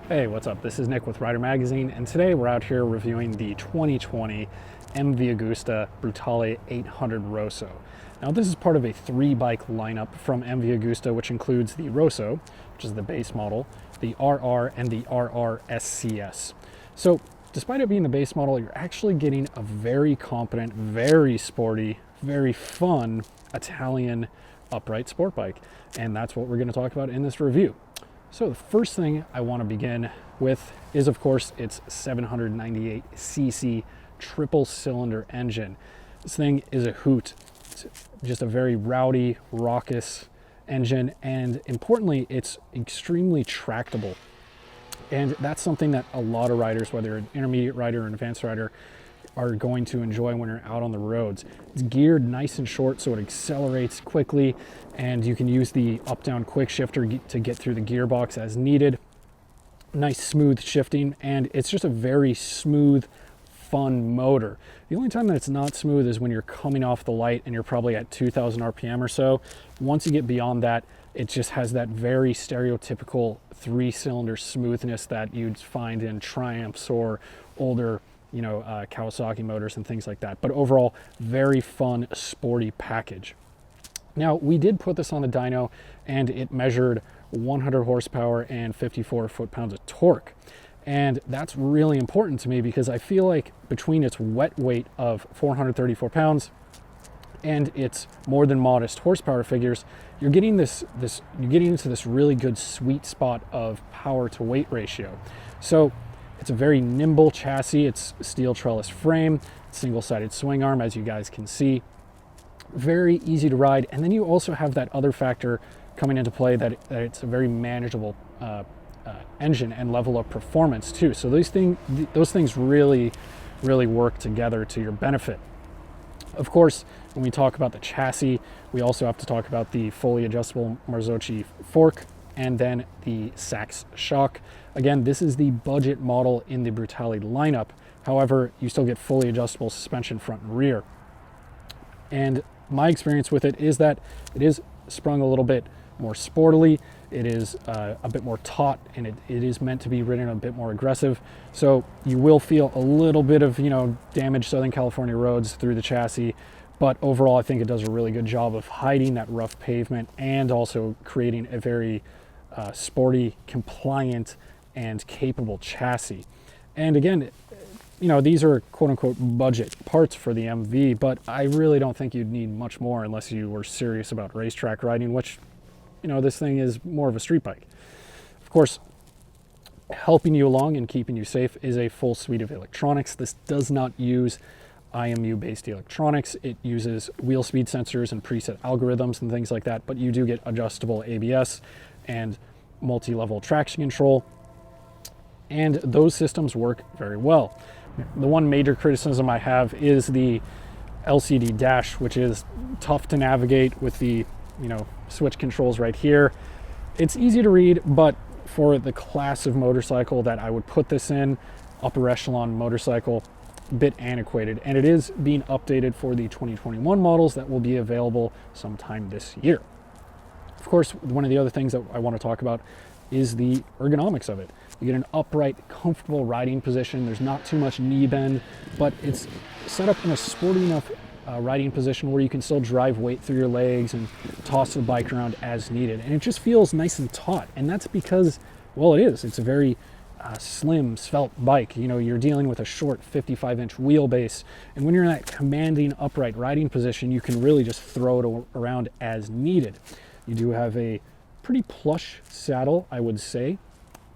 Hey, what's up? This is Nick with Rider Magazine, and today we're out here reviewing the 2020 MV Agusta Brutale 800 Rosso. Now, this is part of a 3-bike lineup from MV Agusta, which includes the Rosso, which is the base model, the RR, and the RR SCS. So, despite it being the base model, you're actually getting a very competent, very sporty, very fun Italian upright sport bike, and that's what we're going to talk about in this review. So the first thing I want to begin with is, of course, its 798cc triple cylinder engine. This thing is a hoot. It's just a very rowdy, raucous engine, and importantly, it's extremely tractable. And that's something that a lot of riders, whether you're an intermediate rider or an advanced rider, are going to enjoy when you're out on the roads. It's geared nice and short, so it accelerates quickly, and you can use the up-down quick shifter to get through the gearbox as needed. Nice smooth shifting, and it's just a very smooth, fun motor. The only time that it's not smooth is when you're coming off the light and you're probably at 2,000 RPM or so. Once you get beyond that, it just has that very stereotypical 3-cylinder smoothness that you'd find in Triumphs or older Kawasaki motors and things like that. But overall, very fun, sporty package. Now, we did put this on the dyno, and it measured 100 horsepower and 54 foot-pounds of torque. And that's really important to me because I feel like between its wet weight of 434 pounds and its more than modest horsepower figures, you're getting into this really good sweet spot of power to weight ratio. So it's a very nimble chassis. It's steel trellis frame, single-sided swing arm, as you guys can see. Very easy to ride. And then you also have that other factor coming into play that it's a very manageable engine and level of performance too. So those things really work together to your benefit. Of course, when we talk about the chassis, we also have to talk about the fully adjustable Marzocchi fork and then the Sachs shock. Again, this is the budget model in the Brutale lineup. However, you still get fully adjustable suspension front and rear. And my experience with it is that it is sprung a little bit more sportily. It is a bit more taut, and it is meant to be ridden a bit more aggressive. So you will feel a little bit of, damaged Southern California roads through the chassis. But overall, I think it does a really good job of hiding that rough pavement and also creating a very sporty, compliant, and capable chassis. And again, these are quote-unquote budget parts for the MV, but I really don't think you'd need much more unless you were serious about racetrack riding, which, this thing is more of a street bike. Of course, helping you along and keeping you safe is a full suite of electronics. This does not use IMU-based electronics. It uses wheel speed sensors and preset algorithms and things like that, but you do get adjustable ABS and multi-level traction control, and those systems work very well. The one major criticism I have is the LCD dash, which is tough to navigate with the switch controls right here. It's easy to read, but for the class of motorcycle that I would put this in, upper echelon motorcycle, a bit antiquated, and it is being updated for the 2021 models that will be available sometime this year. Of course, one of the other things that I want to talk about is the ergonomics of it. You get an upright, comfortable riding position. There's not too much knee bend, but it's set up in a sporty enough riding position where you can still drive weight through your legs and toss the bike around as needed. And it just feels nice and taut. And that's because, well, it's a very slim, svelte bike. You're dealing with a short 55-inch wheelbase. And when you're in that commanding upright riding position, you can really just throw it around as needed. You do have a pretty plush saddle, I would say.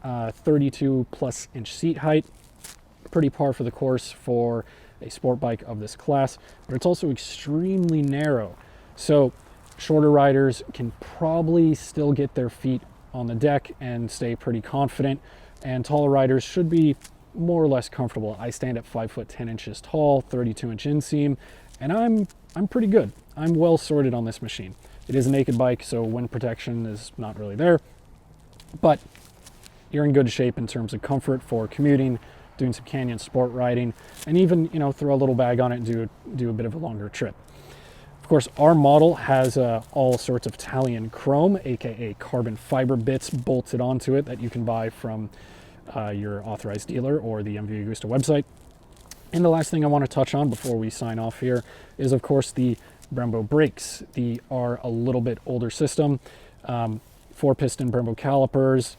32 plus inch seat height, pretty par for the course for a sport bike of this class, but it's also extremely narrow. So shorter riders can probably still get their feet on the deck and stay pretty confident, and taller riders should be more or less comfortable. I stand at 5 foot 10 inches tall, 32 inch inseam, and I'm pretty good. I'm well sorted on this machine. It is a naked bike, so wind protection is not really there, but you're in good shape in terms of comfort for commuting, doing some canyon sport riding, and even, throw a little bag on it and do a bit of a longer trip. Of course, our model has all sorts of Italian chrome, aka carbon fiber bits bolted onto it that you can buy from your authorized dealer or the MV Agusta website. And the last thing I want to touch on before we sign off here is, of course, the Brembo brakes. They are a little bit older system, 4-piston Brembo calipers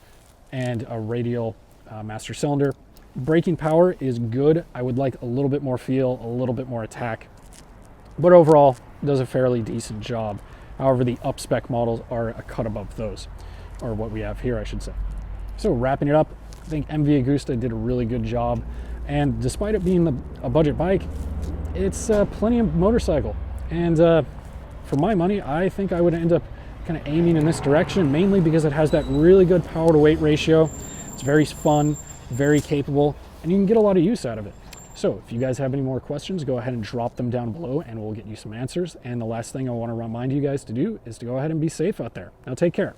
and a radial master cylinder. Braking power is good. I would like a little bit more feel, a little bit more attack, but overall does a fairly decent job. However, the up-spec models are a cut above those, or what we have here, I should say. So wrapping it up, I think MV Agusta did a really good job, and despite it being a budget bike, it's plenty of motorcycle. And for my money, I think I would end up kind of aiming in this direction, mainly because it has that really good power to weight ratio. It's very fun, very capable, and you can get a lot of use out of it. So if you guys have any more questions, go ahead and drop them down below and we'll get you some answers. And the last thing I want to remind you guys to do is to go ahead and be safe out there. Now take care.